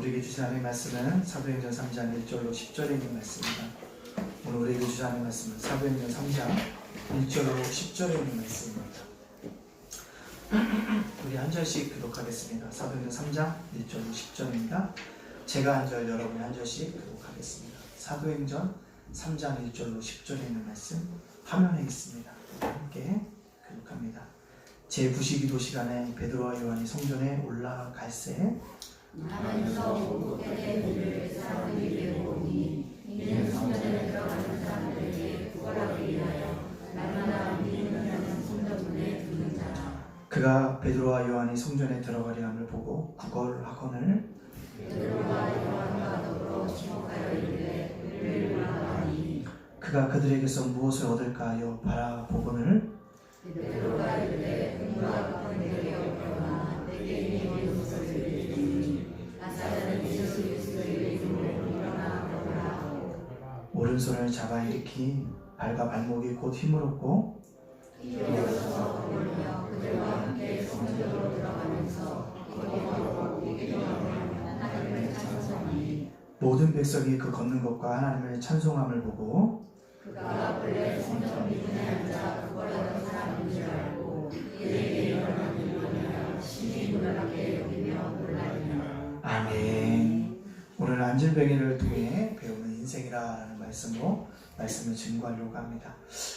우리에게 주신 하나님의 말씀은 사도행전 3장 1절로 10절에 있는 말씀입니다. 오늘 우리에게 주신 하나님의 말씀은 사도행전 3장 1절로 10절에 있는 말씀입니다. 우리 한 절씩 교독하겠습니다. 사도행전 3장 1절로 10절입니다. 제가 한 절, 여러분이 한 절씩 교독하겠습니다. 사도행전 3장 1절로 10절에 있는 말씀 화면에 있습니다. 함께 교독합니다. 제9시기도 시간에 베드로와 요한이 성전에 올라갈새 하나님께서 보고 때에 그를 사람들에게 보니 이는 성전에 들어가는 사람들에게 구걸하기 위하여 날마다 믿는 성전문에 두는 자라. 그가 베드로와 요한이 성전에 들어가려 함을 보고 구걸하거늘 베드로와 요한과 더불어 주목하여 이르되 그를 올라가니 그가 그들에게서 무엇을 얻을까 하여 바라보거늘 베드로가 이르되 은과 금들이 없거나 내게 있는 것을 드리니 나사렛 예수 그리스도의 이름으로 일어나 걸으라 하고 오른손을 잡아 일으키 발과 발목이 곧 힘을 얻고 뛰어서서 걸으며 그들과 함께 성전으로 들어가면서 기도하고 기도하며 하나님을 찬송하니 모든 백성이 그 걷는 것과 하나님을 찬송함을 보고 그가 본래 성전 미문에 앉아 구걸하던 사람인 줄 알고 그에게 일어난 일을 심히 놀랍게 여기며 놀라니라. 아멘. 오늘 안질뱅이를 통해 배우는 인생이라는 말씀으로 말씀을 증거하려고 합니다.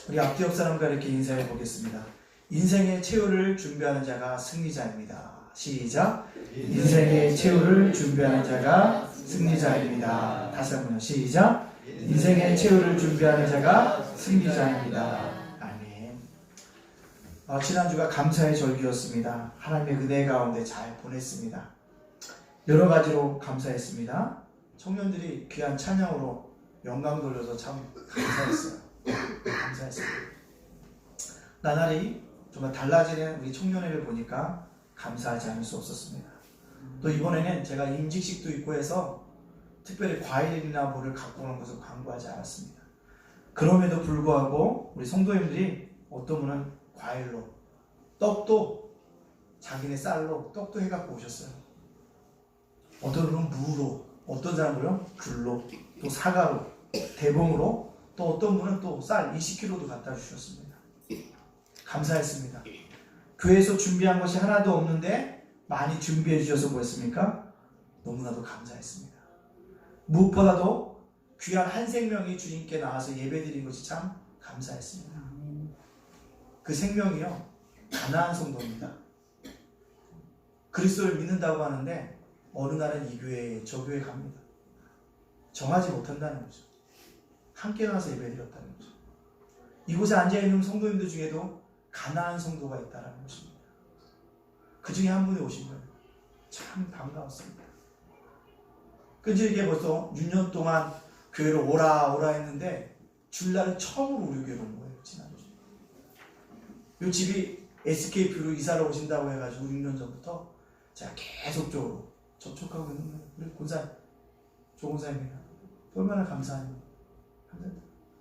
우리 앞뒤 옆 사람과 이렇게 인사해 보겠습니다. 인생의 최후를 준비하는 자가 승리자입니다. 시작. 인생의 최후를 준비하는 자가 승리자입니다. 다시 한번 시작. 인생의 최후를 준비하는 자가 승리자입니다. 아멘. 지난주가 감사의 절기였습니다. 하나님의 은혜 가운데 잘 보냈습니다. 여러 가지로 감사했습니다. 청년들이 귀한 찬양으로 영광 돌려서 참 감사했어요. 감사했습니다. 나날이 정말 달라지는 우리 청년회를 보니까 감사하지 않을 수 없었습니다. 또 이번에는 제가 임직식도 있고 해서 특별히 과일이나 뭐를 갖고 오는 것을 광고하지 않았습니다. 그럼에도 불구하고 우리 성도님들이 어떤 분은 과일로, 떡도 자기네 쌀로 떡도 해갖고 오셨어요. 어떤 분은 무로, 어떤 사람은요 귤로, 또 사과로, 대봉으로, 또 어떤 분은 또 쌀 20kg도 갖다 주셨습니다. 감사했습니다. 교회에서 준비한 것이 하나도 없는데 많이 준비해 주셔서 뭐였습니까? 너무나도 감사했습니다. 무엇보다도 귀한 한 생명이 주님께 나와서 예배드린 것이 참 감사했습니다. 그 생명이요 가나안 성도입니다. 그리스도를 믿는다고 하는데 어느 날은 이 교회에 저 교회 갑니다. 정하지 못한다는 거죠. 함께 나와서 예배드렸다는 거죠. 이곳에 앉아있는 성도님들 중에도 가나안 성도가 있다는 것입니다. 그 중에 한 분이 오신 거예요. 참 반가웠습니다. 그래서 이게 벌써 6년 동안 교회로 오라 했는데 주일날은 처음으로 우리 교회로 온 거예요. 지난주. 이 집이 SKP로 이사를 오신다고 해가지고 6년 전부터 제가 계속적으로 접촉하고 있는 거예요. 우리 권사님, 조권사님이랑 얼마나 감사합니다.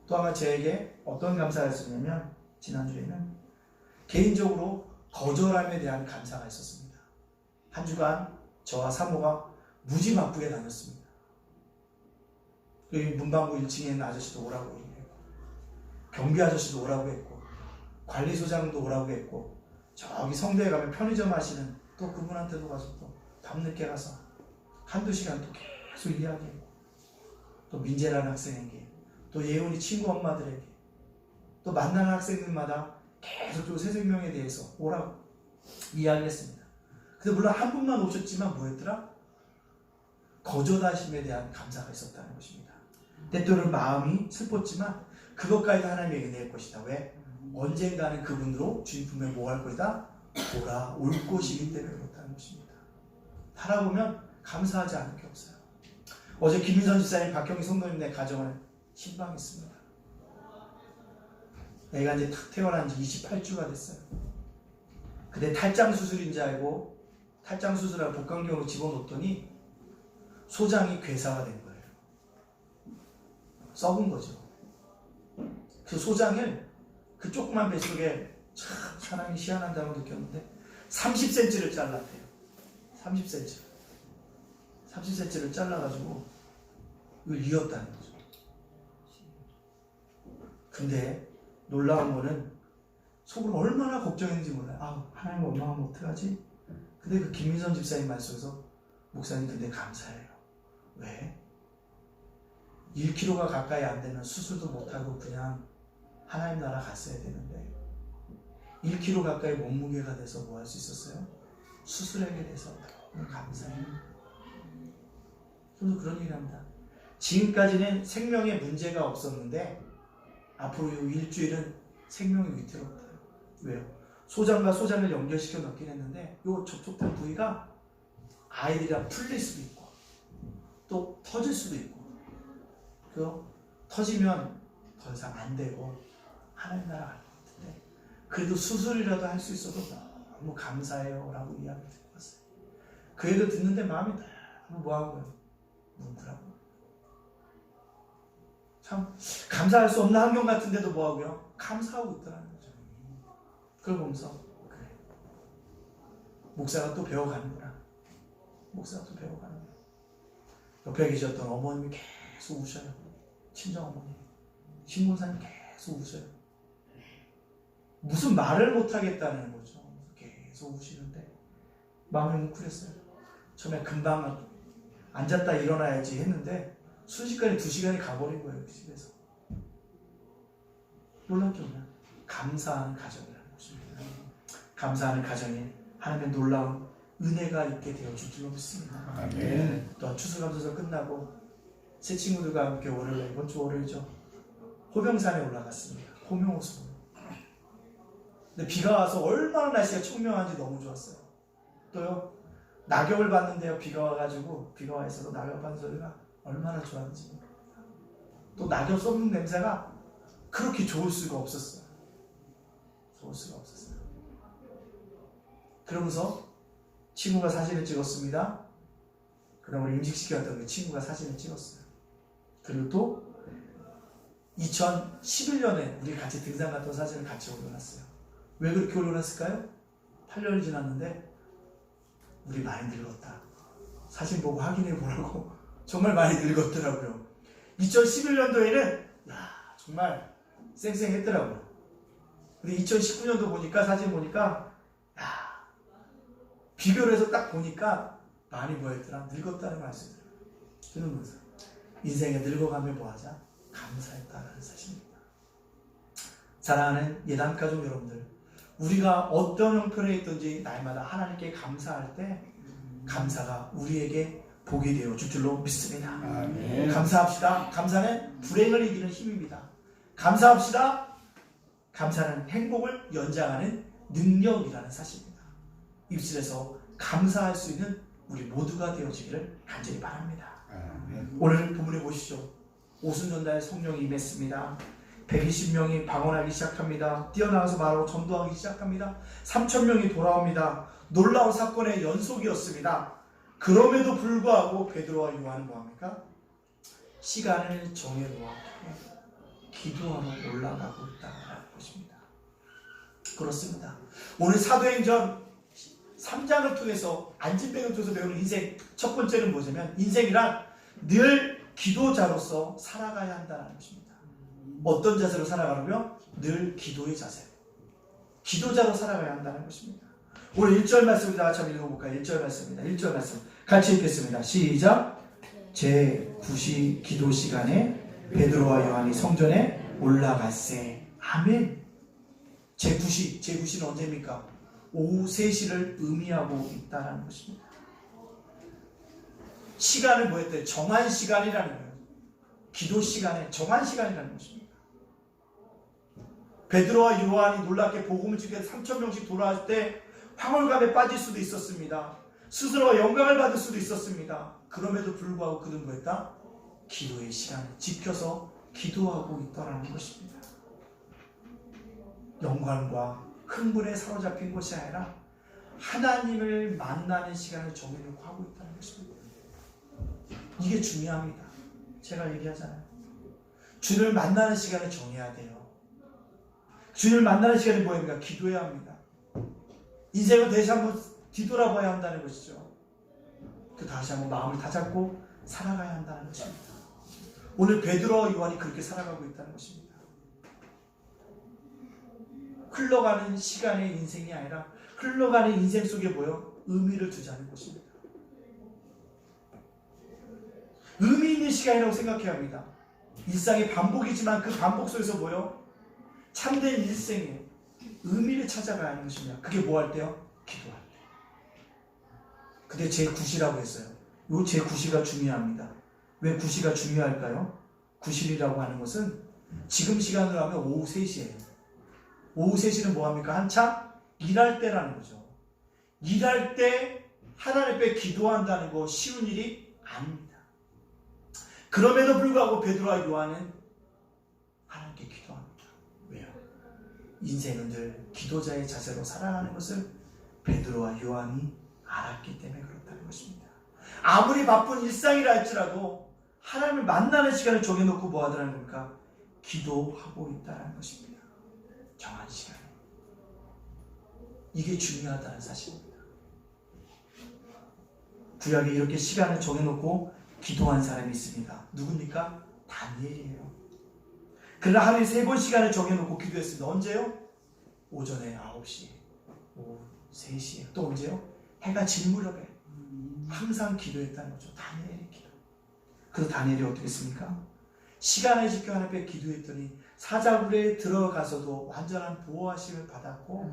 또 아마 제게 어떤 감사가 있었냐면 지난주에는 개인적으로 거절함에 대한 감사가 있었습니다. 한 주간 저와 사모가 무지 바쁘게 다녔습니다. 여기 문방구 1층에 있는 아저씨도 오라고 얘기했고, 경비 아저씨도 오라고 했고, 관리소장도 오라고 했고, 저기 성대에 가면 편의점 하시는 또 그분한테도 가서 또 밤늦게 가서 한두 시간 또 계속 이야기했고, 또 민재라는 학생에게, 또 예훈이 친구 엄마들에게, 또 만나는 학생들마다 계속 새 생명에 대해서 오라고 이야기했습니다. 근데 물론 한 분만 오셨지만 뭐였더라? 거절하심에 대한 감사가 있었다는 것입니다. 때때로는 마음이 슬펐지만 그것까지도 하나님의 은혜일 것이다. 왜? 언젠가는 그분으로 주님 분명히 뭐 할 것이다? 돌아올 것이기 때문에 그렇다는 것입니다. 살아보면 감사하지 않을 게 없어요. 어제 김민선 집사님, 박경희 성도님네 가정을 신방했습니다. 내가 이제 탁 태어난 지 28주가 됐어요. 근데 탈장 수술인 줄 알고 탈장 수술하고 복강경으로 집어넣었더니 소장이 괴사가 된 거예요. 썩은 거죠. 그 소장을 그 조그만 뱃속에 참 사랑이 희한하다고 느꼈는데 30cm를 잘랐대요. 30cm. 30cm를 잘라가지고 이걸 이었다는 거죠. 근데 놀라운 거는 속으로 얼마나 걱정했는지 몰라요. 아, 하나님 원망하면 어떡하지? 근데 그 김민선 집사님 말 속에서 목사님 근데 감사해요. 왜? 1kg가 가까이 안 되면 수술도 못하고 그냥 하나님 나라 갔어야 되는데 1kg 가까이 몸무게가 돼서 뭐 할 수 있었어요? 수술하게 돼서 너무 감사해요. 저도 그런 얘기를 합니다. 지금까지는 생명에 문제가 없었는데 앞으로 이 일주일은 생명이 위태롭다. 왜요? 소장과 소장을 연결시켜 넣긴 했는데 이 접촉된 부위가 아이들이랑 풀릴 수도 있고 또 터질 수도 있고 그 터지면 더 이상 안 되고 하나님 나라 갈 것 같은데 그래도 수술이라도 할 수 있어서 너무 감사해요 라고 이야기를 듣고 왔어요. 그 얘기를 듣는데 마음이 너무 뭐하고요? 뭉클하고 참 감사할 수 없는 환경 같은데도 뭐하고요? 감사하고 있더라는 거죠. 그걸 보면서 그래 목사가 또 배워가는구나. 목사가 또 배워가는구나. 옆에 계셨던 어머님이 계속 우셔요. 친정어머니 신문사님 계속 우셔요. 무슨 말을 못하겠다는 거죠. 계속 우시는데 마음이 뭉클했어요. 처음에 금방 앉았다 일어나야지 했는데 순식간에 2시간이 가버린 거예요. 그 집에서. 놀랍죠. 감사하는 가정이라는 것입니다. 감사하는 가정에 하나님의 놀라운 은혜가 있게 되어 줄 줄로 믿습니다. 아멘. 또 추수감사절 끝나고 새 친구들과 함께 월요일, 이번 주 월요일이죠. 호병산에 올라갔습니다. 호명호수. 근데 비가 와서 얼마나 날씨가 청명한지 너무 좋았어요. 또요 낙엽을 봤는데요. 비가 와가지고 비가 와 있어도 낙엽 반 소리가 얼마나 좋았는지 모릅니다. 또 낙엽 쏟는 냄새가 그렇게 좋을 수가 없었어요. 좋을 수가 없었어요. 그러면서 친구가 사진을 찍었습니다. 그다음 우리 임직시켰던 그 친구가 사진을 찍었어요. 그리고 또 2011년에 우리 같이 등산 갔던 사진을 같이 올려놨어요. 왜 그렇게 올려놨을까요? 8년이 지났는데 우리 많이 늙었다. 사진 보고 확인해 보라고 정말 많이 늙었더라고요. 2011년도에는 정말 쌩쌩했더라고요. 근데 2019년도 보니까 사진 보니까 비교를 해서 딱 보니까 많이 보였더라. 늙었다는 말씀을 들으면서 인생에 늙어가며 뭐하자? 감사했다라는 사실입니다. 사랑하는 예단가족 여러분들, 우리가 어떤 형편에 있든지 날마다 하나님께 감사할 때 감사가 우리에게 복이 되어 줄 줄로 믿습니다. 아멘. 감사합시다. 감사는 불행을 이기는 힘입니다. 감사합시다. 감사는 행복을 연장하는 능력이라는 사실입니다. 입술에서 감사할 수 있는 우리 모두가 되어지기를 간절히 바랍니다. 아멘. 오늘 본문에 보시죠. 오순절날 성령이 임했습니다. 120명이 방언하기 시작합니다. 뛰어나가서 말하고 전도하기 시작합니다. 3,000명이 돌아옵니다. 놀라운 사건의 연속이었습니다. 그럼에도 불구하고 베드로와 요한은 뭐합니까? 시간을 정해놓아 기도하러 올라가고 있다는 것입니다. 그렇습니다. 오늘 사도행전 3장을 통해서 안진뱅을 통해서 배우는 인생 첫 번째는 뭐냐면 인생이란 늘 기도자로서 살아가야 한다는 것입니다. 어떤 자세로 살아가려면 늘 기도의 자세. 기도자로 살아가야 한다는 것입니다. 오늘 1절 말씀을 다 같이 한번 읽어볼까요? 1절 말씀입니다. 1절 말씀 같이 읽겠습니다. 시작. 제9시 기도 시간에 베드로와 요한이 성전에 올라갔세. 아멘. 제9시는 언제입니까? 오후 3시를 의미하고 있다는 것입니다. 시간을 뭐였대요? 정한 시간이라는 거예요. 기도 시간에 정한 시간이라는 것입니다. 베드로와 요한이 놀랍게 복음을 전해 3,000명씩 돌아올 때 황홀감에 빠질 수도 있었습니다. 스스로가 영광을 받을 수도 있었습니다. 그럼에도 불구하고 그는 뭐했다? 기도의 시간을 지켜서 기도하고 있다는 것입니다. 영광과 흥분에 사로잡힌 것이 아니라 하나님을 만나는 시간을 정해놓고 하고 있다는 것입니다. 이게 중요합니다. 제가 얘기하잖아요. 주를 만나는 시간을 정해야 돼요. 주를 만나는 시간이 뭐입니까? 기도해야 합니다. 인생을 다시 한번 뒤돌아봐야 한다는 것이죠. 그 다시 한번 마음을 다잡고 살아가야 한다는 것입니다. 오늘 베드로와 요한이 그렇게 살아가고 있다는 것입니다. 흘러가는 시간의 인생이 아니라 흘러가는 인생 속에 의미를 두자는 것입니다. 의미 있는 시간이라고 생각해야 합니다. 일상의 반복이지만 그 반복 속에서 참된 일생에 의미를 찾아가야 하는 것입니다. 그게 뭐 할 때요? 기도할 때. 근데 제9시라고 했어요. 이 제9시가 중요합니다. 왜 9시가 중요할까요? 9시라고 하는 것은 지금 시간으로 하면 오후 3시예요. 오후 3시는 뭐합니까? 한참 일할 때라는 거죠. 일할 때 하나님 앞에 기도한다는 거 쉬운 일이 아닙니다. 그럼에도 불구하고 베드로와 요한은 하나님께 기도합니다. 왜요? 인생은 늘 기도자의 자세로 살아가는 것을 베드로와 요한이 알았기 때문에 그렇다는 것입니다. 아무리 바쁜 일상이라 할지라도 하나님을 만나는 시간을 정해놓고 뭐 하더라는 겁니까? 기도하고 있다는 것입니다. 정한 시간에. 이게 중요하다는 사실입니다. 구약에 이렇게 시간을 정해놓고 기도한 사람이 있습니다. 누굽니까? 다니엘이에요. 그러나 하루에 3번 시간을 정해놓고 기도했습니다. 언제요? 오전에 9시에, 오후 3시에, 또 언제요? 해가 질 무렵에 항상 기도했다는 거죠. 다니엘의 기도. 그래서 다니엘이 어떻게 했습니까? 시간을 지켜 하나님 앞에 기도했더니 사자굴에 들어가서도 완전한 보호하심을 받았고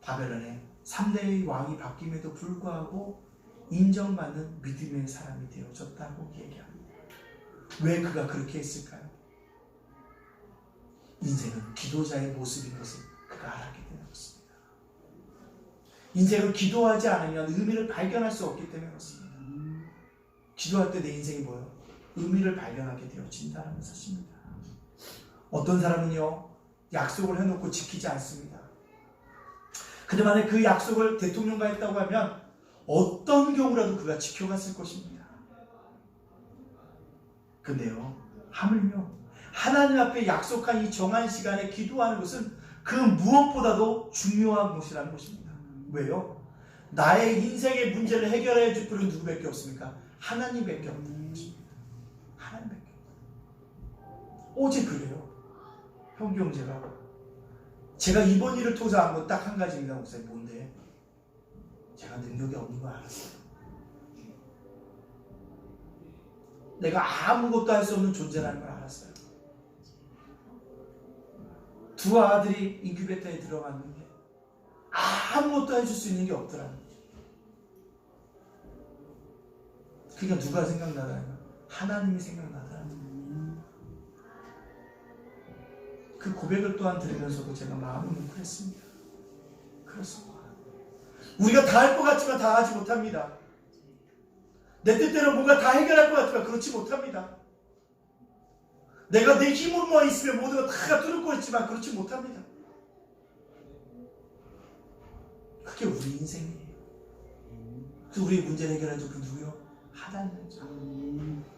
바벨론의 3대의 왕이 바뀜에도 불구하고 인정받는 믿음의 사람이 되어졌다고 얘기합니다. 왜 그가 그렇게 했을까요? 인생은 기도자의 모습인 것을 그가 알았기 때문에 그렇습니다. 인생을 기도하지 않으면 의미를 발견할 수 없기 때문에 그렇습니다. 기도할 때 내 인생이 의미를 발견하게 되어진다는 사실입니다. 어떤 사람은요, 약속을 해놓고 지키지 않습니다. 근데 만약 그 약속을 대통령과 했다고 하면 어떤 경우라도 그가 지켜갔을 것입니다. 근데요, 하물며 하나님 앞에 약속한 이 정한 시간에 기도하는 것은 그 무엇보다도 중요한 것이라는 것입니다. 왜요? 나의 인생의 문제를 해결해 줄 분은 누구밖에 없습니까? 하나님밖에 없다는 것입니다. 하나님밖에 없다. 어제 그래요. 형경제가 제가 이번 일을 통해서 한 건 딱 한 가지입니다. 목사님, 뭔데? 제가 능력이 없는 걸 알았어요. 내가 아무것도 할 수 없는 존재라는 걸 알았어요. 2 아들이 인큐베이터에 들어갔는데 아무것도 해줄 수 있는 게 없더라는 거죠. 그러니까 누가 생각나더라는 거예요? 하나님이 생각나더라는 거예요. 그 고백을 또한 들으면서도 제가 마음이 뭉클했습니다. 그렇습니다. 우리가 다 할 것 같지만 다 하지 못합니다. 내 뜻대로 뭔가 다 해결할 것 같지만 그렇지 못합니다. 내가 내 힘으로만 있으면 모두가 다 뚫을 것 같지만 그렇지 못합니다. 그게 우리 인생이에요. 그 우리의 문제를 해결해 줄 그 누구요? 하나님이죠.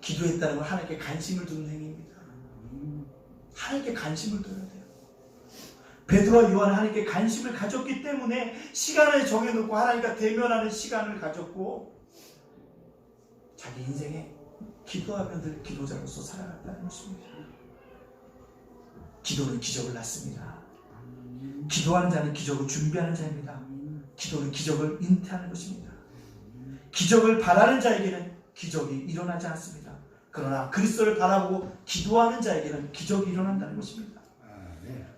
기도했다는 건 하나님께 관심을 두는 행위입니다. 하나님께 관심을 둬야 돼요. 베드로와 요한은 하나님께 관심을 가졌기 때문에 시간을 정해놓고 하나님과 대면하는 시간을 가졌고 자기 인생에 기도하며 늘 기도자로서 살아갔다는 것입니다. 기도는 기적을 낳습니다. 기도하는 자는 기적을 준비하는 자입니다. 기도는 기적을 잉태하는 것입니다. 기적을 바라는 자에게는 기적이 일어나지 않습니다. 그러나 그리스도를 바라보고 기도하는 자에게는 기적이 일어난다는 것입니다.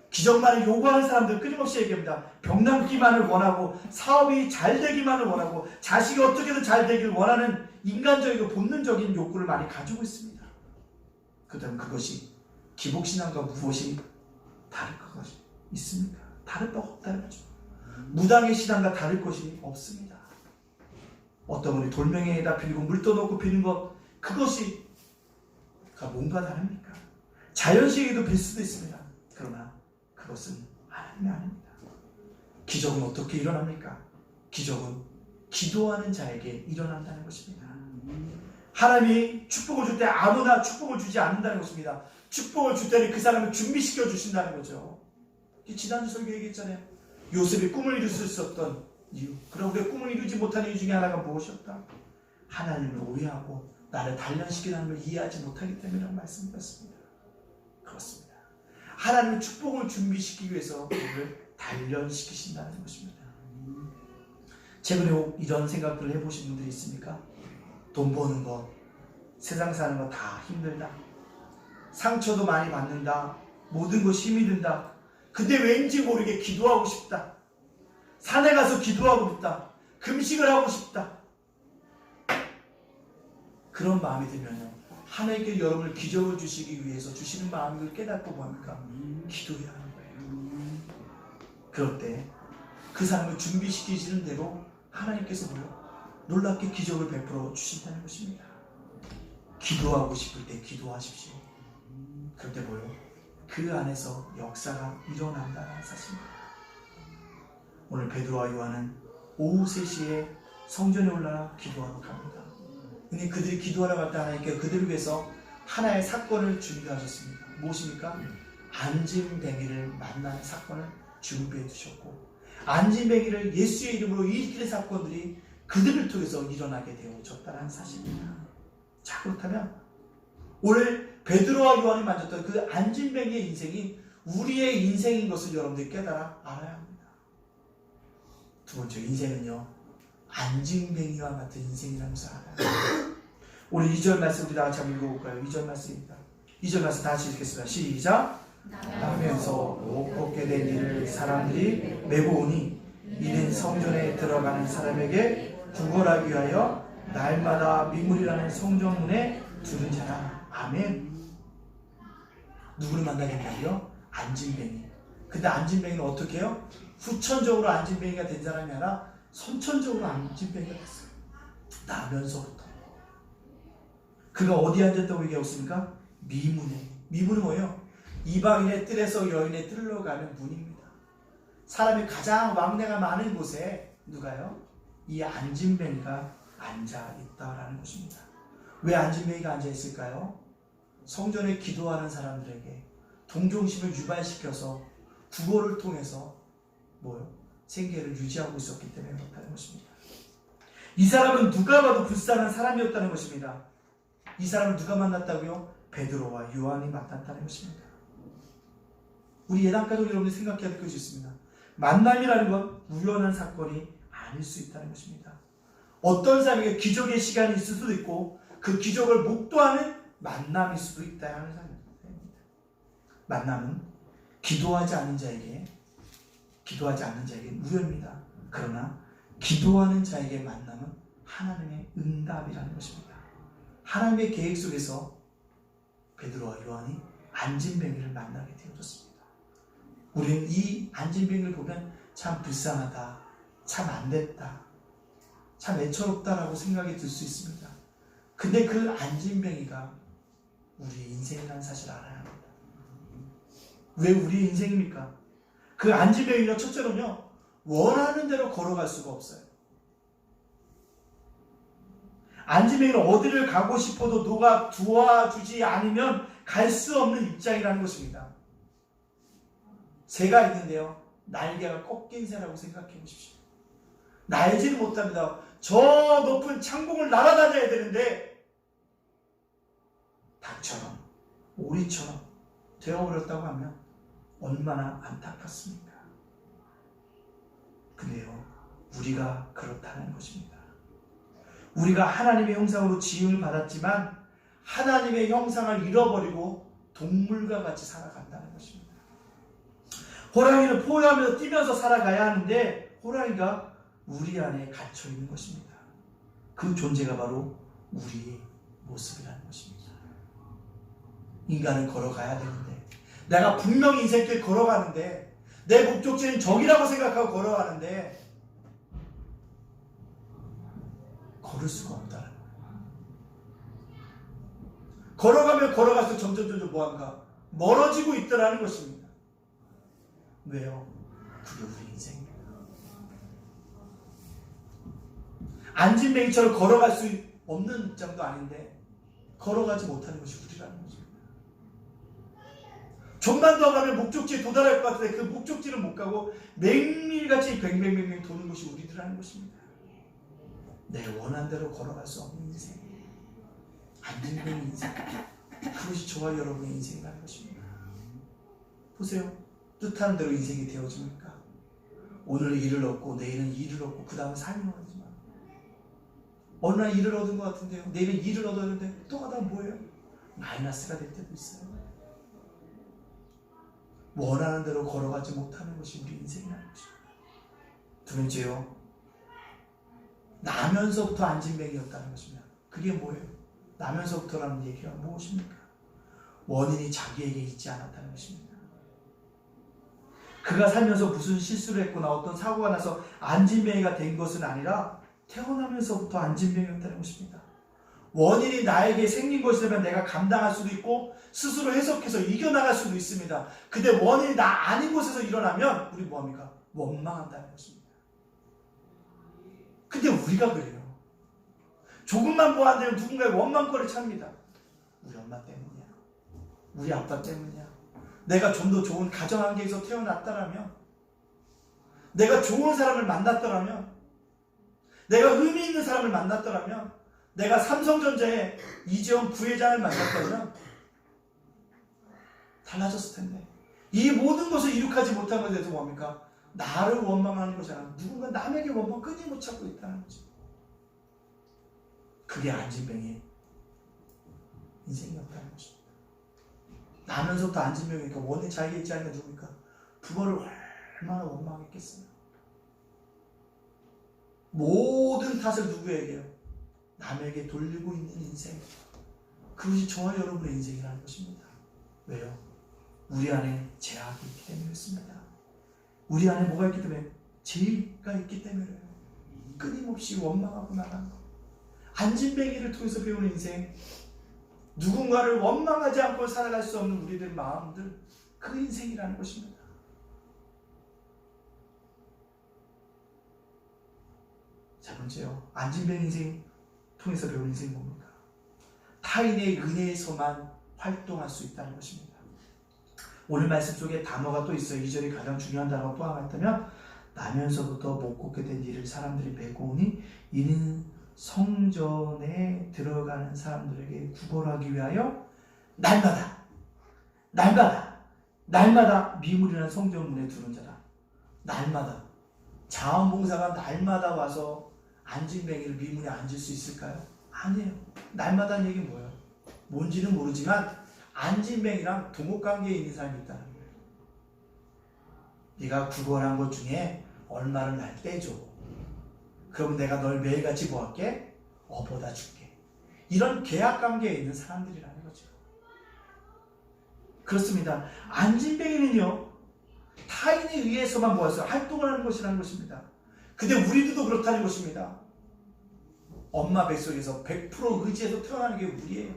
기적만을 요구하는 사람들 끊임없이 얘기합니다. 병 낫기만을 원하고 사업이 잘 되기만을 원하고 자식이 어떻게든 잘 되길 원하는 인간적이고 본능적인 욕구를 많이 가지고 있습니다. 그렇다면 그것이 기복신앙과 무엇이 다를 것이 있습니까? 다를 바 없다는 거죠. 무당의 신앙과 다를 것이 없습니다. 어떤 분이 돌멩이에다 빌고 물 떠놓고 비는 것, 그것이 뭔가 다릅니까? 자연식에도 빌 수도 있습니다. 그러나 그것은 하나님이 아닙니다. 기적은 어떻게 일어납니까? 기적은 기도하는 자에게 일어난다는 것입니다. 하나님이 축복을 줄 때 아무나 축복을 주지 않는다는 것입니다. 축복을 줄 때는 그 사람을 준비시켜 주신다는 거죠. 지난주 설교 얘기했잖아요. 요셉이 꿈을 이룰 수 있었던 이유. 그럼 우리가 꿈을 이루지 못하는 이유 중에 하나가 무엇이었다? 하나님을 오해하고 나를 단련시키는 걸 이해하지 못하기 때문이라고 말씀드렸습니다. 그렇습니다. 하나님의 축복을 준비시키기 위해서 우리를 단련시키신다는 것입니다. 최근에 혹 이런 생각들을 해보신 분들이 있습니까? 돈 버는 것, 세상 사는 거 다 힘들다. 상처도 많이 받는다. 모든 것이 힘이 든다. 근데 왠지 모르게 기도하고 싶다. 산에 가서 기도하고 싶다. 금식을 하고 싶다. 그런 마음이 들면요, 하나님께 여러분을 기적을 주시기 위해서 주시는 마음을 깨닫고 뭡니까? 기도해야 하는 거예요. 그럴 때 그 사람을 준비시키시는 대로 하나님께서 뭐요? 놀랍게 기적을 베풀어 주신다는 것입니다. 기도하고 싶을 때 기도하십시오. 그럴 때 뭐요? 그 안에서 역사가 일어난다는 사실입니다. 오늘 베드로와 요한은 오후 3시에 성전에 올라가 기도하러 갑니다. 근데 그들이 기도하러 갈 때 하나님께 그들을 위해서 하나의 사건을 준비하셨습니다. 무엇입니까? 안진뱅이를 만나는 사건을 준비해 주셨고, 안진뱅이를 예수의 이름으로 일으키는 사건들이 그들을 통해서 일어나게 되어졌다는 사실입니다. 자, 그렇다면 오늘 베드로와 요한이 만졌던 그 안진뱅이의 인생이 우리의 인생인 것을 여러분들이 깨달아 알아야 합니다. 두 번째, 인생은요, 안진뱅이와 같은 인생이라는 것을 알아요. 오늘 2절 말씀 우리 다 같이 한번 읽어볼까요? 2절 말씀입니다. 2절 말씀 다시 읽겠습니다. 시작! 나면서 못 걷게 된 이를 사람들이 메고 오니 이는 성전에 들어가는 사람에게 구걸하기 위하여 날마다 미물이라는 성전문에 두는 자라. 아멘. 누구를 만나겠냐고요? 안진뱅이. 근데 안진뱅이는 어떻게 해요? 후천적으로 안진뱅이가 된 사람이 아니라 선천적으로 안진뱅이가 됐어요. 나면서부터. 그가 어디에 앉았다고 얘기하고 미문에. 미문은 뭐예요? 이방인의 뜰에서 여인의 뜰로 가는 문입니다. 사람이 가장 왕래가 많은 곳에 누가요? 이 안진뱅이가 앉아 있다라는 것입니다. 왜 안진뱅이가 앉아 있을까요? 성전에 기도하는 사람들에게 동정심을 유발시켜서 구걸을 통해서 뭐요? 생계를 유지하고 있었기 때문에 그렇다는 것입니다. 이 사람은 누가 봐도 불쌍한 사람이었다는 것입니다. 이 사람을 누가 만났다고요? 베드로와 요한이 만났다는 것입니다. 우리 예당가족 여러분이 생각해야 될 것이 있습니다. 만남이라는 건 우연한 사건이 아닐 수 있다는 것입니다. 어떤 사람에게 기적의 시간이 있을 수도 있고 그 기적을 목도하는 만남일 수도 있다는 생각입니다. 만남은 기도하지 않는 자에게 우연입니다. 그러나 기도하는 자에게 만남은 하나님의 응답이라는 것입니다. 하나님의 계획 속에서 베드로와 요한이 안진뱅이를 만나게 되어졌습니다. 우리는 이 안진뱅이를 보면 참 불쌍하다, 참 안됐다, 참 애처롭다라고 생각이 들 수 있습니다. 근데 그 안진뱅이가 우리의 인생이라는 사실을 알아야 합니다. 왜 우리의 인생입니까? 그 안진뱅이가 첫째로는요, 원하는 대로 걸어갈 수가 없어요. 안진뱅이는 어디를 가고 싶어도 누가 도와주지 않으면 갈 수 없는 입장이라는 것입니다. 새가 있는데요, 날개가 꺾인 새라고 생각해 보십시오. 날지를 못합니다. 저 높은 창공을 날아다녀야 되는데 닭처럼 오리처럼 되어버렸다고 하면 얼마나 안타깝습니까? 근데요, 우리가 그렇다는 것입니다. 우리가 하나님의 형상으로 지음을 받았지만 하나님의 형상을 잃어버리고 동물과 같이 살아간다는 것입니다. 호랑이는 포효하면서 뛰면서 살아가야 하는데 호랑이가 우리 안에 갇혀 있는 것입니다. 그 존재가 바로 우리의 모습이라는 것입니다. 인간은 걸어가야 되는데, 내가 분명히 인생길 걸어가는데, 내 목적지는 저기라고 생각하고 걸어가는데 걸을 수가 없다는 거예요. 걸어가면 걸어갈수록 점점 뭐한가? 멀어지고 있더라는 것입니다. 왜요? 그게 우리 인생입니다. 안진뱅이처럼 걸어갈 수 없는 입장도 아닌데 걸어가지 못하는 것이 우리라는 것입니다. 좀만 더 가면 목적지에 도달할 것 같은데 그 목적지를 못 가고 맹밀같이 뱅뱅뱅뱅 도는 것이 우리들하는 것입니다. 내 원한 대로 걸어갈 수 없는 인생, 안정된 인생, 그것이 저와 여러분의 인생이라는 것입니다. 보세요. 뜻하는 대로 인생이 되어집니까? 오늘 일을 얻고 내일은 일을 얻고 그 다음에 삶을 얻지만 어느 날 일을 얻은 것 같은데요, 내일은 일을 얻었는데 또 가다 뭐예요? 마이너스가 될 때도 있어요. 원하는 대로 걸어가지 못하는 것이 우리 인생이라는 것입니다. 두 번째요, 나면서부터 안진뱅이였다는 것입니다. 그게 뭐예요? 나면서부터라는 얘기가 무엇입니까? 원인이 자기에게 있지 않았다는 것입니다. 그가 살면서 무슨 실수를 했거나 어떤 사고가 나서 안진뱅이가 된 것은 아니라 태어나면서부터 안진뱅이였다는 것입니다. 원인이 나에게 생긴 것이라면 내가 감당할 수도 있고 스스로 해석해서 이겨나갈 수도 있습니다. 근데 원인이 나 아닌 곳에서 일어나면 우리 뭐합니까? 원망한다는 것입니다. 근데 우리가 그래요. 조금만 뭐 안 되면 누군가의 원망거리를 찾습니다. 우리 엄마 때문이야. 우리 아빠 때문이야. 내가 좀 더 좋은 가정 환경에서 태어났다라면, 내가 좋은 사람을 만났더라면, 내가 의미 있는 사람을 만났더라면, 내가 삼성전자의 이재원 부회장을 만났다면 달라졌을 텐데, 이 모든 것을 이룩하지 못한 것에 대해서 뭡니까? 나를 원망하는 것이 아니라 누군가 남에게 원망 끊이 못 찾고 있다는 거죠. 그게 안진뱅이의 인생이었다는 것입니다. 나면서부터 안진뱅이니까 원인 자기에 있지 않으니까 누굽니까? 부모를 얼마나 원망했겠어요. 모든 탓을 누구에게요? 남에게 돌리고 있는 인생. 그것이 저와 여러분의 인생이라는 것입니다. 왜요? 우리 안에 죄악이 있기 때문에 그렇습니다. 우리 안에 뭐가 있기 때문에? 죄가 있기 때문에요. 끊임없이 원망하고 나가는 것. 안진뱅이를 통해서 배우는 인생, 누군가를 원망하지 않고 살아갈 수 없는 우리들 마음들, 그 인생이라는 것입니다. 자 번째요, 안진뱅이 인생 통해서 배우는 인생이 뭡니까? 타인의 은혜에서만 활동할 수 있다는 것입니다. 오늘 말씀 속에 단어가 또 있어요. 2절이 가장 중요한 단어가 또 하나 있다면, 나면서부터 못 걷게 된 일을 사람들이 메고 오니 이는 성전에 들어가는 사람들에게 구걸하기 위하여 날마다 미물이라는 성전문에 두는 자다. 날마다. 자원봉사가 날마다 와서 안진뱅이를 미문에 앉을 수 있을까요? 아니에요. 날마다는 얘기는 뭐예요? 뭔지는 모르지만 안진뱅이랑 동업관계에 있는 사람이 있다는 거예요. 네가 구걸한 것 중에 얼마를 날 떼줘. 그럼 내가 널 매일같이 뭐할게? 업어다 줄게. 이런 계약관계에 있는 사람들이라는 거죠. 그렇습니다. 안진뱅이는요, 타인에 의해서만 모아서 활동을 하는 것이라는 것입니다. 근데 우리들도 그렇다는 것입니다. 엄마 뱃속에서 100% 의지해서 태어나는 게 우리예요.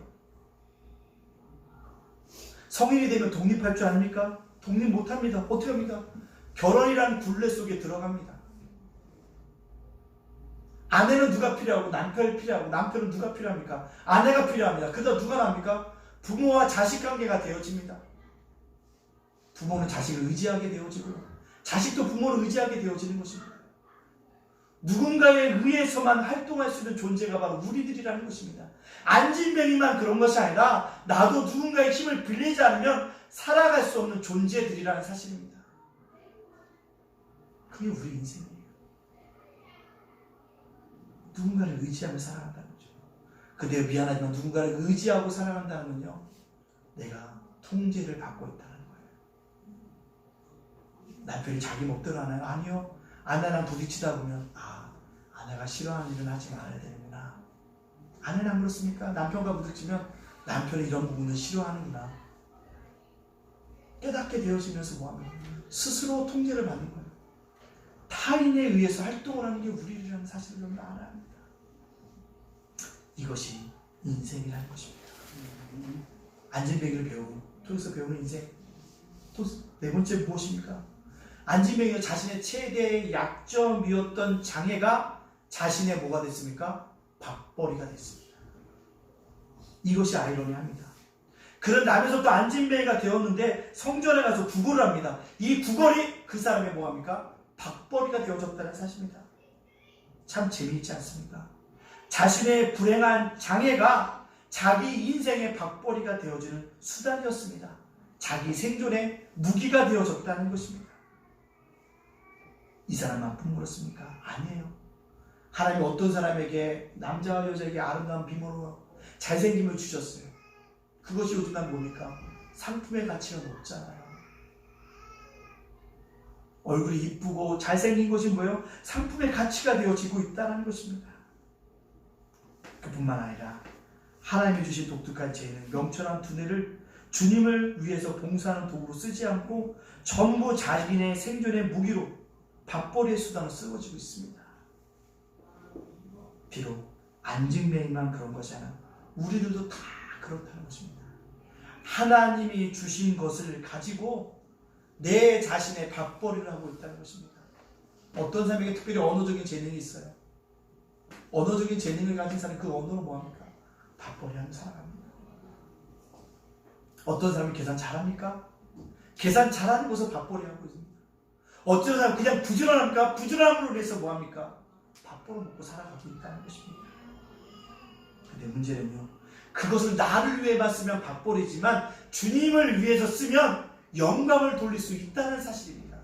성인이 되면 독립할 줄 아닙니까? 독립 못합니다. 어떻게 합니까? 결혼이라는 굴레 속에 들어갑니다. 아내는 누가 필요하고 남편이 필요하고, 남편은 누가 필요합니까? 아내가 필요합니다. 그러다 누가 납니까? 부모와 자식 관계가 되어집니다. 부모는 자식을 의지하게 되어지고요, 자식도 부모를 의지하게 되어지는 것입니다. 누군가에 의해서만 활동할 수 있는 존재가 바로 우리들이라는 것입니다. 안진뱅이만 그런 것이 아니라 나도 누군가의 힘을 빌리지 않으면 살아갈 수 없는 존재들이라는 사실입니다. 그게 우리 인생이에요. 누군가를 의지하며 살아간다는 거죠. 근데 미안하지만 누군가를 의지하고 살아간다는 건요, 내가 통제를 받고 있다는 거예요. 남편이 자기 멋대로 하나요? 아니요. 아내랑 부딪히다 보면 아내가 싫어하는 일은 하지 말아야 되는구나. 아내는 안 그렇습니까? 남편과 부딪히면 남편이 이런 부분을 싫어하는구나. 깨닫게 되어지면서 뭐하면 스스로 통제를 받는 거예요. 타인에 의해서 활동을 하는 게 우리라는 사실을 좀 알아야 합니다. 이것이 인생이라는 것입니다. 안진뱅이를 배우고 통해서 배우는 인생. 또 네 번째 무엇입니까? 안진뱅이가 자신의 최대의 약점이었던 장애가 자신의 뭐가 됐습니까? 밥벌이가 됐습니다. 이것이 아이러니합니다. 그런 나면서 또 안진뱅이가 되었는데 성전에 가서 구걸을 합니다. 이 구걸이 그 사람의 뭐합니까? 밥벌이가 되어졌다는 사실입니다. 참 재미있지 않습니까? 자신의 불행한 장애가 자기 인생의 밥벌이가 되어지는 수단이었습니다. 자기 생존의 무기가 되어졌다는 것입니다. 이 사람만큼 그렇습니까? 아니에요. 하나님이 어떤 사람에게 남자와 여자에게 아름다운 비모로 잘생김을 주셨어요. 그것이 요즘 난 뭡니까? 상품의 가치가 높잖아요. 얼굴이 이쁘고 잘생긴 것이 뭐예요? 상품의 가치가 되어지고 있다는 것입니다. 그뿐만 아니라 하나님이 주신 독특한 재능, 명철한 두뇌를 주님을 위해서 봉사하는 도구로 쓰지 않고 전부 자신의 생존의 무기로 밥벌이의 수단으로 쓰여지고 있습니다. 비록 안진뱅이만 그런 것이 아니라 우리들도 다 그렇다는 것입니다. 하나님이 주신 것을 가지고 내 자신의 밥벌이를 하고 있다는 것입니다. 어떤 사람에게 특별히 언어적인 재능이 있어요. 언어적인 재능을 가진 사람이 그 언어로 뭐합니까? 밥벌이하는 사람입니다. 어떤 사람이 계산 잘합니까? 계산 잘하는 것을 밥벌이하고 있습니다. 어떤 사람은 그냥 부지런합니까? 부지런함으로 해서 뭐합니까? 밥벌어 먹고 살아가고 있다는 것입니다. 근데 문제는요, 그것을 나를 위해만 쓰면 밥벌이지만 주님을 위해서 쓰면 영광을 돌릴 수 있다는 사실입니다.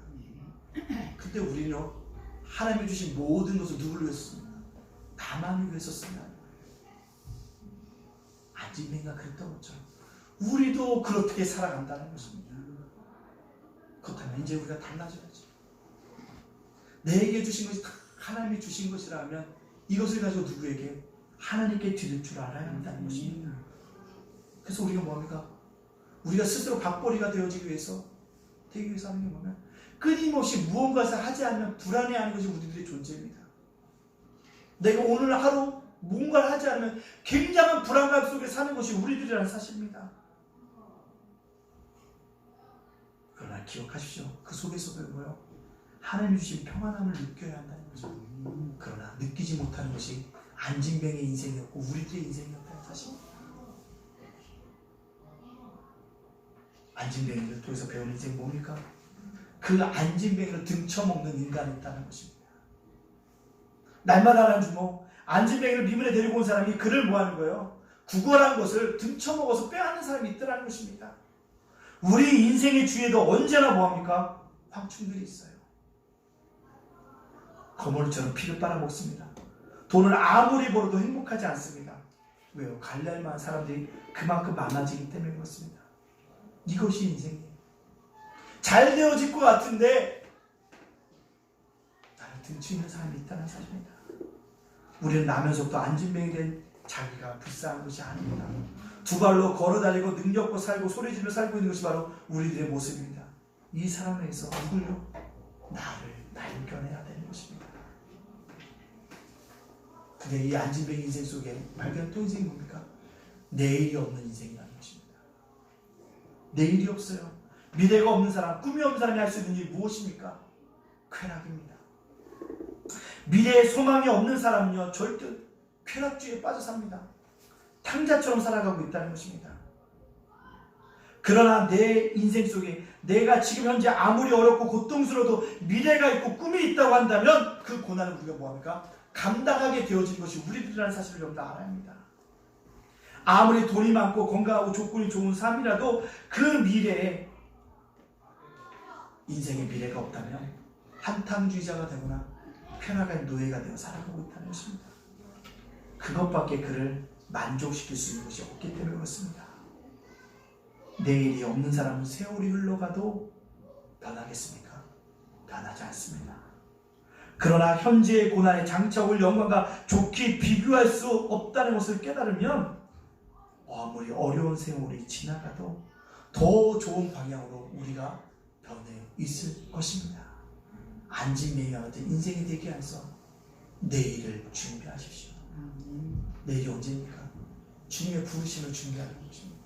근데 우리는요, 하나님이 주신 모든 것을 누구를 위해서 씁니까? 나만을 위해서 쓰면 안진뱅이가 그랬던 것처럼 우리도 그렇게 살아간다는 것입니다. 그렇다면 이제 우리가 달라져야죠. 내게 주신 것이 하나님이 주신 것이라면 이것을 가지고 누구에게? 하나님께 드릴 줄 알아야 한다는 것입니다. 그래서 우리가 뭐합니까? 우리가 스스로 밥벌이가 되어지기 위해서 되기 위해서 하는 게 뭐냐면 끊임없이 무언가를 하지 않으면 불안해하는 것이 우리들의 존재입니다. 내가 오늘 하루 뭔가를 하지 않으면 굉장한 불안감 속에 사는 것이 우리들이라는 사실입니다. 그러나 기억하십시오. 그 속에서도 뭐요? 하나님이 주신 평안함을 느껴야 한다는 거죠. 그러나 느끼지 못하는 것이 안진뱅이의 인생이었고 우리들의 인생이었다는 사실입니다. 안진뱅이를 통해서 배운 인생이 뭡니까? 그 안진뱅이를 등쳐먹는 인간이 있다는 것입니다. 날마다 하는 주모, 안진뱅이를 미문에 데리고 온 사람이 그를 뭐하는 거예요? 구걸한 것을 등쳐먹어서 빼앗는 사람이 있더라는 것입니다. 우리 인생의 주위에도 언제나 뭐합니까? 황충들이 있어요. 거머리처럼 피를 빨아먹습니다. 돈을 아무리 벌어도 행복하지 않습니다. 왜요? 갈랄만한 사람들이 그만큼 많아지기 때문에 그렇습니다. 이것이 인생이에요. 잘 되어질 것 같은데 나를 등치는 사람이 있다는 사실입니다. 우리는 나면서부터 안진뱅이 된 자기가 불쌍한 것이 아닙니다. 두 발로 걸어다니고 능력고 살고 소리지르며 살고 있는 것이 바로 우리들의 모습입니다. 이 사람에게서 누굴요? 나를 발견해야 되는 것입니다. 근데 이 안진뱅이 인생 속에 발견한 또 인생이 뭡니까? 내일이 없는 인생이라는 것입니다. 내일이 없어요. 미래가 없는 사람, 꿈이 없는 사람이 할 수 있는 일이 무엇입니까? 쾌락입니다. 미래에 소망이 없는 사람은요, 절대 쾌락주의에 빠져 삽니다. 탕자처럼 살아가고 있다는 것입니다. 그러나 내 인생 속에 내가 지금 현재 아무리 어렵고 고통스러워도 미래가 있고 꿈이 있다고 한다면 그 고난을 우리가 뭐합니까? 감당하게 되어진 것이 우리들이라는 사실을 여러분 다 알아야 합니다. 아무리 돈이 많고 건강하고 조건이 좋은 삶이라도 그 미래에 인생의 미래가 없다면 한탕주의자가 되거나 편안한 노예가 되어 살아가고 있다는 것입니다. 그것밖에 그를 만족시킬 수 있는 것이 없기 때문에 그렇습니다. 내일이 없는 사람은 세월이 흘러가도 변하겠습니까? 변하지 않습니다. 그러나 현재의 고난의 장차올 영광과 좋게 비교할 수 없다는 것을 깨달으면 아무리 어려운 세월이 지나가도 더 좋은 방향으로 우리가 변해 있을 것입니다. 안진뱅이와 같은 인생이 되기 위해서 내일을 준비하십시오. 내일이 언제입니까? 주님의 부르심을 준비하는 것입니다.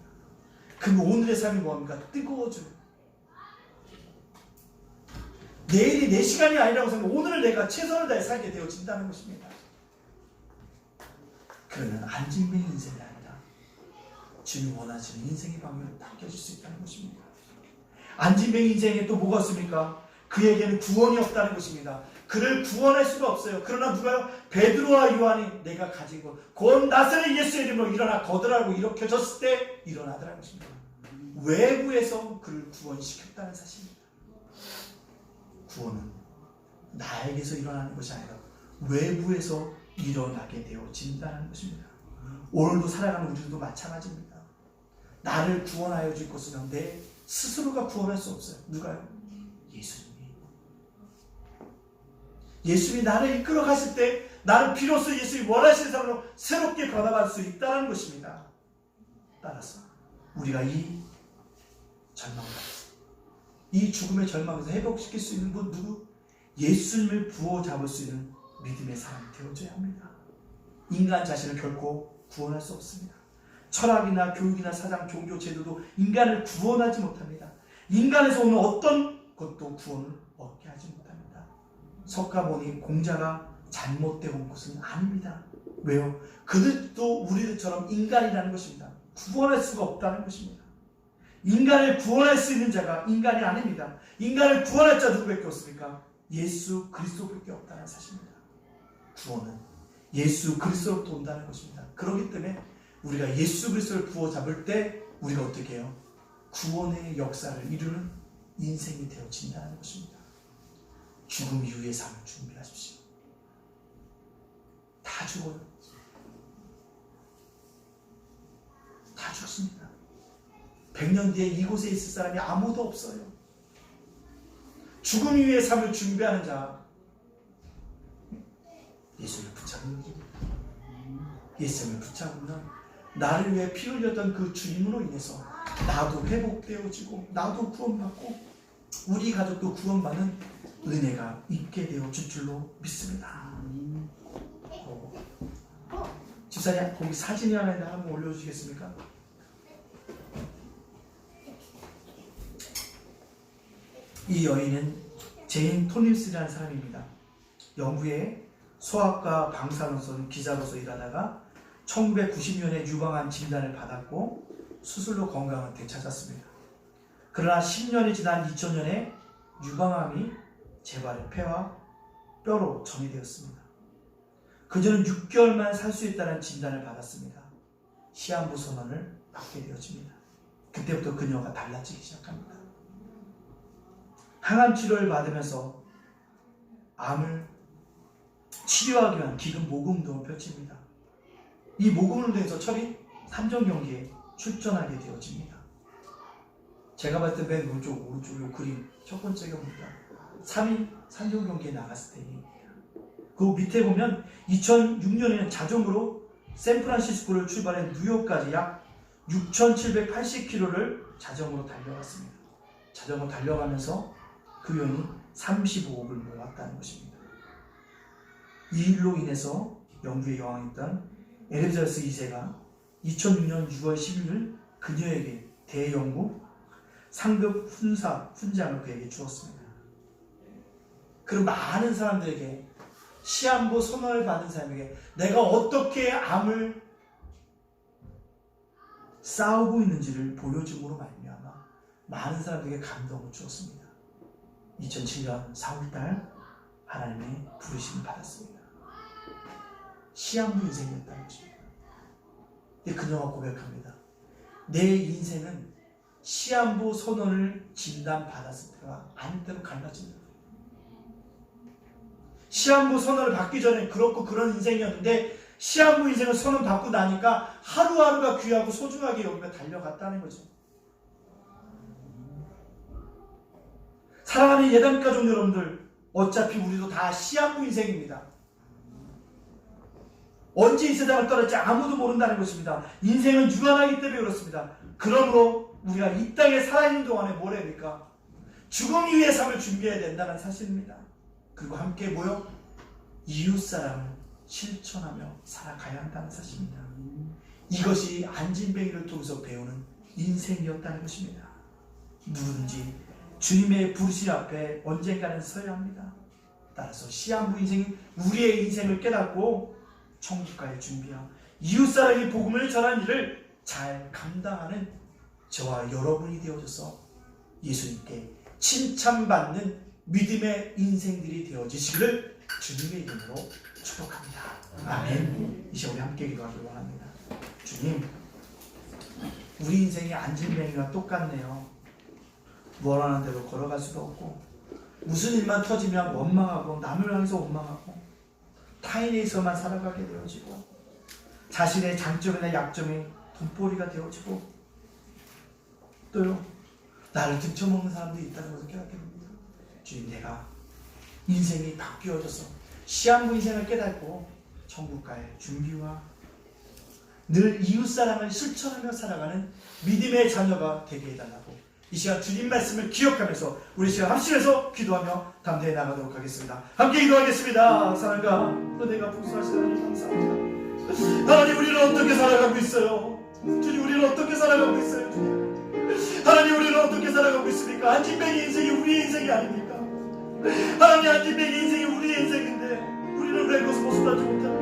그럼 오늘의 삶이 뭐합니까? 뜨거워져요. 내일이 내 시간이 아니라고 생각하면 오늘을 내가 최선을 다해 살게 되어진다는 것입니다. 그러면 안진뱅이 인생이 아니라 주님이 원하시는 인생의 방향으로 바뀌어질 수 있다는 것입니다. 안진뱅이 인생에 또 뭐가 없습니까? 그에게는 구원이 없다는 것입니다. 그를 구원할 수가 없어요. 그러나 누가요? 베드로와 요한이 내가 가지고 곧 나사렛 예수의 이름으로 일어나 거들하고 일으켜졌을 때 일어나더라는 것입니다. 외부에서 그를 구원시켰다는 사실입니다. 구원은 나에게서 일어나는 것이 아니라 외부에서 일어나게 되어진다는 것입니다. 오늘도 살아가는 우리도 마찬가지입니다. 나를 구원하여 줄 것은 내 스스로가 구원할 수 없어요. 누가요? 예수님이. 예수님이 나를 이끌어 가실 때 나는 비로소 예수님이 원하시는 사람으로 새롭게 변화받을 수 있다는 것입니다. 따라서 우리가 이 절망을 이 죽음의 절망에서 회복시킬 수 있는 분 누구? 예수님을 부어잡을 수 있는 믿음의 사람이 되어줘야 합니다. 인간 자신을 결코 구원할 수 없습니다. 철학이나 교육이나 사상, 종교, 제도도 인간을 구원하지 못합니다. 인간에서 오는 어떤 것도 구원을 얻게 하지 못합니다. 석가모니 공자가 잘못되어 온 것은 아닙니다. 왜요? 그들도 우리들처럼 인간이라는 것입니다. 구원할 수가 없다는 것입니다. 인간을 구원할 수 있는 자가 인간이 아닙니다. 인간을 구원할 자 누구밖에 없습니까? 예수 그리스도밖에 없다는 사실입니다. 구원은 예수 그리스도로부터 온다는 것입니다. 그렇기 때문에 우리가 예수 그리스도를 부어잡을 때 우리가 어떻게 해요? 구원의 역사를 이루는 인생이 되어진다는 것입니다. 죽음 이후의 삶을 준비하십시오. 다 죽어요. 다 죽습니다. 100년 뒤에 이곳에 있을 사람이 아무도 없어요. 죽음 이후의 삶을 준비하는 자, 예수를 붙잡는 길입니다. 예수를 붙잡으면 나를 위해 피 흘렸던 그 주님으로 인해서 나도 회복되어지고 나도 구원받고 우리 가족도 구원받는 은혜가 있게 되어질 줄로 믿습니다. 집사님 거기 사진이 하나 있는데 한번 올려주시겠습니까? 이 여인은 제인 톨림스라는 사람입니다. 영국의 소아과 방사로서 기자로서 일하다가 1990년에 유방암 진단을 받았고 수술로 건강을 되찾았습니다. 그러나 10년이 지난 2000년에 유방암이 재발의 폐와 뼈로 전이되었습니다. 그녀는 6개월만 살 수 있다는 진단을 받았습니다. 시한부 선언을 받게 되어집니다. 그때부터 그녀가 달라지기 시작합니다. 항암 치료를 받으면서 암을 치료하기 위한 기금 모금 운동을 펼칩니다. 이 모금 운동에서 철이 3종 경기에 출전하게 되어집니다. 제가 봤을 때 맨 오른쪽 요 그림 첫 번째 경기가 3인 3종 경기에 나갔을 때입니다. 그 밑에 보면 2006년에는 자전거로 샌프란시스코를 출발해 뉴욕까지 약 6,780km를 자전거로 달려갔습니다. 자전거 달려가면서 그 여인이 35억을 모았다는 것입니다. 이 일로 인해서 영국의 여왕이었던 엘리자베스 2세가 2006년 6월 11일 그녀에게 대영국 상급 훈장을 그에게 주었습니다. 그리고 많은 사람들에게 시한부 선언을 받은 사람에게 내가 어떻게 암을 싸우고 있는지를 보여줌으로 말미암아 많은 사람들에게 감동을 주었습니다. 2007년 4월달 하나님의 부르심을 받았습니다. 시한부 인생이었다는 것입니다. 근데 그녀가 고백합니다. 내 인생은 시한부 선언을 진단받았을 때와 아닐 때로 갈라진다. 시한부 선언을 받기 전에 그렇고 그런 인생이었는데 시한부 인생을 선언 받고 나니까 하루하루가 귀하고 소중하게 여기며 달려갔다는 거죠. 사랑하는 예담가족 여러분들, 어차피 우리도 다 시한부 인생입니다. 언제 이 세상을 떠날지 아무도 모른다는 것입니다. 인생은 유한하기 때문에 그렇습니다. 그러므로 우리가 이 땅에 살아있는 동안에 뭘 해야 될까? 죽음 이후의 삶을 준비해야 된다는 사실입니다. 그리고 함께 모여 이웃사랑을 실천하며 살아가야 한다는 사실입니다. 이것이 안진뱅이를 통해서 배우는 인생이었다는 것입니다. 누구든지 주님의 부르심 앞에 언젠가는 서야 합니다. 따라서 시한부 인생이 우리의 인생을 깨닫고 천국가에 준비하고 이웃사랑의 복음을 전하는 일을 잘 감당하는 저와 여러분이 되어줘서 예수님께 칭찬받는 믿음의 인생들이 되어지시기를 주님의 이름으로 축복합니다. 아멘. 이 시간 우리 함께 기도하길 원합니다. 주님, 우리 인생이 안진뱅이와 똑같네요. 원하는 대로 걸어갈 수도 없고, 무슨 일만 터지면 원망하고, 남을 향해서 원망하고, 타인에서만 살아가게 되어지고, 자신의 장점이나 약점이 돈벌이가 되어지고, 또요, 나를 등쳐먹는 사람들이 있다는 것을 깨닫게 됩니다. 주님, 내가 인생이 바뀌어져서 시한부 인생을 깨닫고 천국가의 준비와 늘 이웃사랑을 실천하며 살아가는 믿음의 자녀가 되게 해달라고 이 시간 주님 말씀을 기억하면서 우리 시간 합심해서 기도하며 담대히 나가도록 하겠습니다. 함께 기도하겠습니다. 사랑과 은혜가 풍성하신 하나님 감사합니다. 하나님, 우리는 어떻게 살아가고 있어요? 주님, 우리는 어떻게 살아가고 있어요? 주님, 하나님, 우리는 어떻게 살아가고 있습니까? 안진뱅이 인생이 우리의 인생이 아닙니까? 하나님, 안진뱅이 인생이 우리의 인생인데 우리는 왜 그것을 벗어나지 못합니까?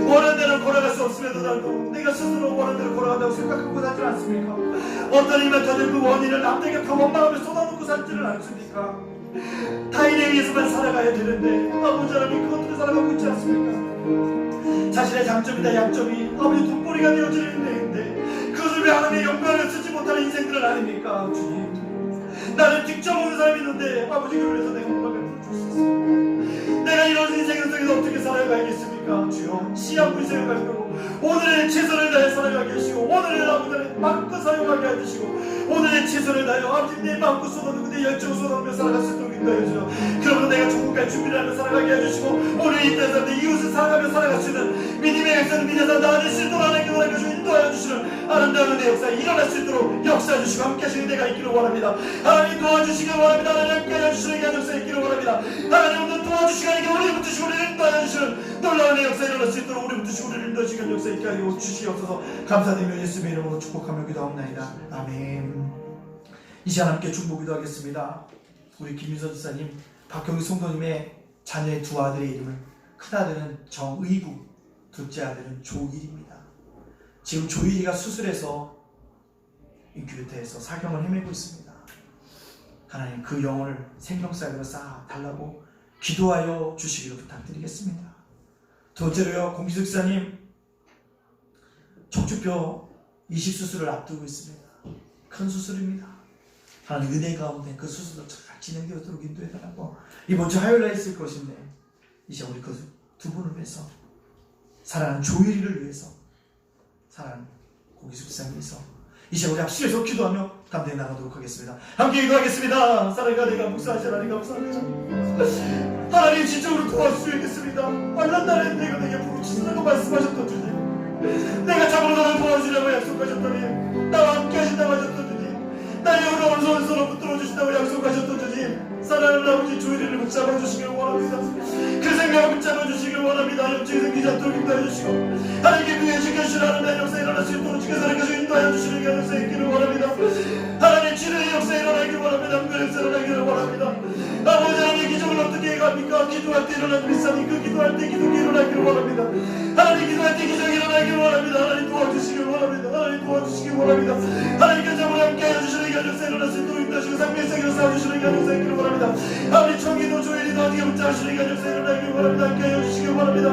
원하는 대로 걸어갈 수 없음에도 불구하고 내가 스스로 원하는 대로 걸어간다고 생각하고 살지 않습니까? 어떤 일만 터질 그 원인을 남에게 더 원망하며 쏟아놓고 살지는 않습니까? 타인에 의해서만 살아가야 되는데 아버지 하나님, 그것들을 살아가고 있지 않습니까? 자신의 장점이나 약점이 아버지 돈벌이가 되어지는 데인데 그것을 왜 하나님의 영광을 쓰지 못하는 인생들은 아닙니까? 주님, 나는 득점하는 사람이 있는데 아버지, 그래서 내 영광을 줄 수 있습니다. 내가 이런 인생을 속에서 어떻게 살아가야겠습니까? 주여, 시한부 인생을 가지고 오늘의 최선을 다해 살아가게 하시고, 오늘의 아버지를 마음껏 사용하게 해주시고, 오늘의 최선을 다해 아버지 내 마음껏 쏟아놓고 내 열정을 쏟아놓으며 살아갈 수 있도록 인도해 주시오. 그러므로 내가 천국까지 준비를 하며 살아가게 해주시고, 오늘 이 땅에서 내 이웃을 사랑하며 살아갈 수 있는 믿음의 역사를 믿어서 나를 수 있도록 하나님께 원하시고 인도하여 주시는 아름다운 내 역사 일어날 수 있도록 역사해 주시고 함께 하시는 내가 있기를 원합니다. 하나님, 도와주시길 원합니다. 하나님, 함께 해주시는 내 역사 있기를 원합니다. 하나님, 오늘 도와주시고 우리를 붙으시고 우리를 인도하여 주시는 놀라운 내 역사 일어날 수 있도록 우리를 붙으시고 우리를 인도하시는 역사 있게 하여 주시옵소서. 감사드리며 예수님의 이름으로 축복하며 기도하옵나이다. 아멘. 이 시간 함께 중보 기도하겠습니다. 우리 김민서 지사님, 박경희 성도님의 자녀의 두 아들의 이름을, 큰아들은 정의구, 둘째 아들은 조일입니다. 지금 조일이가 수술해서 인큐베이터에서 사경을 헤매고 있습니다. 하나님, 그 영혼을 생명사역으로 쌓아 달라고 기도하여 주시기를 부탁드리겠습니다. 두 번째로요, 공기숙 지사님, 척추뼈 이식 수술을 앞두고 있습니다. 큰 수술입니다. 하나님, 은혜 가운데 그 수술도 잘 진행되도록 인도해달라고 이번 주 화요일에 있을 것인데, 이제 우리 그 두 분을 위해서, 사랑하는 조일이를 위해서, 사랑하는 공기숙 지사님 위해서 이제 우리 합심해서 기도하며 담대히 나가도록 하겠습니다. 함께 기도하겠습니다. 사랑과 내가 목사하신 하나님 감사합니다. 하나님, 진정으로 도와주시겠습니다. 빨간 날에 내가 내게 부르짖으라고 말씀하셨던 주님, 내가 잡으러 너를 도와주시라고 약속하셨더니 나와 함께 하신다고 하셨던 주님, 나의 어려운 손으로 붙들어 주신다고 약속하셨던 주님, 사랑하는 아버지 조일이를 붙잡아 주시길 원합니다. 그 생명을 붙잡아 주시길 원합니다. 염증이 생기지 않도록 인도하여 주시고, 하나님께 그의 지켜주시는 하나님의 역사 일어날 수 있도록 지켜서는 계속 인도하여 주시는 게 역사 있기를 원합니다. 하나님, 치료의 역사 일어나기를 원합니다. 응답의 역사 일어나기를 원합니다. 아버지 하나님, 기적을 어떻게 해갑니까? 기도할 때 일어나는 비싸니 그 기도할 때 기적이 일어나기를 원합니다. 하나님, 기도할 때 기적이 일어나기를 원합니다. 하나님, 도와주시길 원합니다. 하나님, 도와주시길 원합니다. 하나님께 저를 함께 해주시는 게 역사 일어날 수 있도록 인도하시고, 상명성으로 쌓아주시는 게 역사 있기를 원합니다. 하나님, 청기도 조일이도 어디에 붙잡으시는 게 역사 일어나기를 원합니다. 함께 해주시길 원합니다.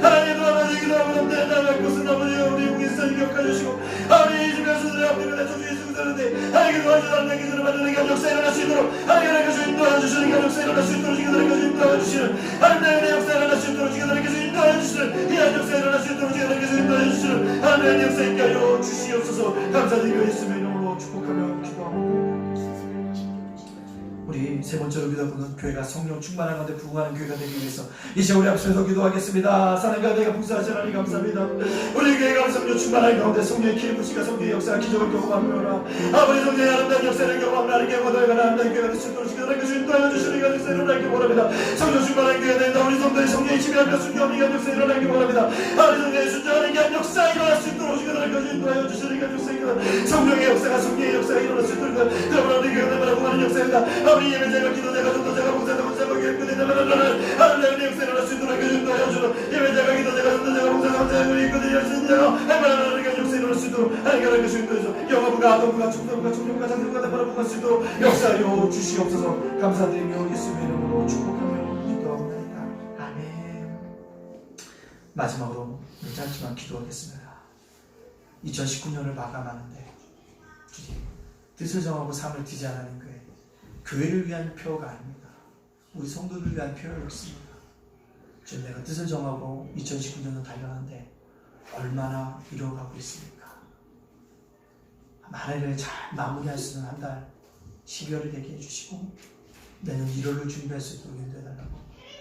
하나님도 하나님 기도하고 내 나갈 것은 아버지 우리 용인선 기억해주시고, 하나님 이 주변 수들의 앞뒤로 내 조주의 수들인데 하나님 도와주시는 내 기도를 받는 게 역사 일어날 수 있도록, 하나님 인도하여 주시는 게 역사 일어날 수 있도록 지켜드리는 것을 인도하여 주시는, 하나님의 역사 일어날 수 있도록 지켜드리는 것을 인도하여 주시는, 이한 역사 일어날 수 있도록 지켜드리는 것을 인도하여 주시는 하나님의 역사 있게 하여 주시옵소서. 감사드리며 예수님의 이름으로 축복하며 기도합니다. 우리 세 번째로 기도하는 교회가 성령 충만한 가운데 부흥하는 교회가 되기 위해서 이제 우리 앞서서 기도하겠습니다. 사랑과 내가 복사하신 하나님 감사합니다. 우리 교회가 성령 충만한 가운데 성령의 기름 부시가 성령의 역사와 기적을 경험하노라. 아버지, 성령의 아름다운 역사를 경험하는 하나님께 원하는 아름다운 교회가 될 수 있도록 지켜드리는 것을 인도하여 주시는 게 역사 일어나기 원합니다. 성령 충만한 교회가 된다. 우리 성도의 성령의 지배하며 순종하는 게 역사 일어나기 원합니다. 아버지, 성령의 순종하는 게 역사 일어날 수 있도록 지켜드리는 것을 인도하여 주시는 게 역사 일어나기, 성령의 역사가 성령의 역사가 일어날 수 있도록 그러므로 우리 교회가 되면 구하는 역사입니다. 우리 예배자가 기도자가 전도자가 목사자가 목사가 교육교대자가 하나님의 역사 일어날 수 있도록 인도하여 주는 예배자가 기도자가 전도자가 목사가 목사가 교육교대자가 신자가 하나님의 역사 일어날 수 있도록 있도록 하나님 허락해 주시옵소서. 영화부가 아동부가 중도부가 청년부가 장년부가 대파라부가 수 있도록 역사하여 주시옵소서. 감사드리며 예수님의 이름으로 축복하며 기도하옵나이다. 아멘. 마지막으로 짧지만 기도하겠습니다. 2019년을 마감하는데 주님 뜻을 정하고 삶을 디자인하는 교회를 위한 표가 아닙니다. 우리 성도들을 위한 표였습니다. 주님, 내가 뜻을 정하고 2019년을 달려가는데 얼마나 이루어가고 있습니까? 만회를 잘 마무리할 수 있는 한 달 12월이 되게 해주시고 내년 1월을 준비할 수 있도록 인도해달라고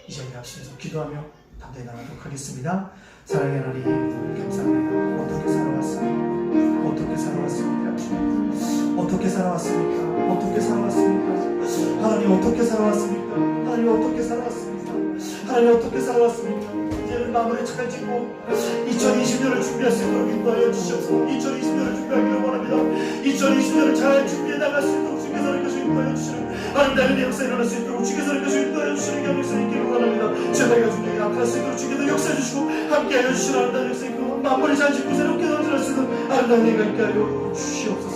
이 자리에 합심해서 기도하며 담대히 나가도록 하겠습니다. 사랑의 하나님 감사합니다. 어떻게 살아왔습니까? 어떻게 살아왔습니까? 어떻게 살아왔습니까? 어떻게 살아왔습니까? 하나님 어떻게 살아왔습니까? 하나님 어떻게 살아왔습니까? 하나님 어떻게 살아왔습니까? 이제는 마무리 잘 짓고 2020년을 준비할 수 있도록 인도하여 주시옵소서. 2020년을 준비하기를 원합니다. 2020년을 잘 준비해 나갈 수 있도록 주께서 이것을 인도하여 주시는 아름다운 역사 일어날 수 있도록 주께서 이것을 인도하여 주시는 경력사 있기를 원합니다. 제발 가중에 나타날 수 있도록 주께서 역사해 주시고 함께하여 주시는 아름다운 역사 있고 마무리 잘 짓고 새롭게 던져낼 수 있는 아름다운 예가 있게 하여 주시옵소서.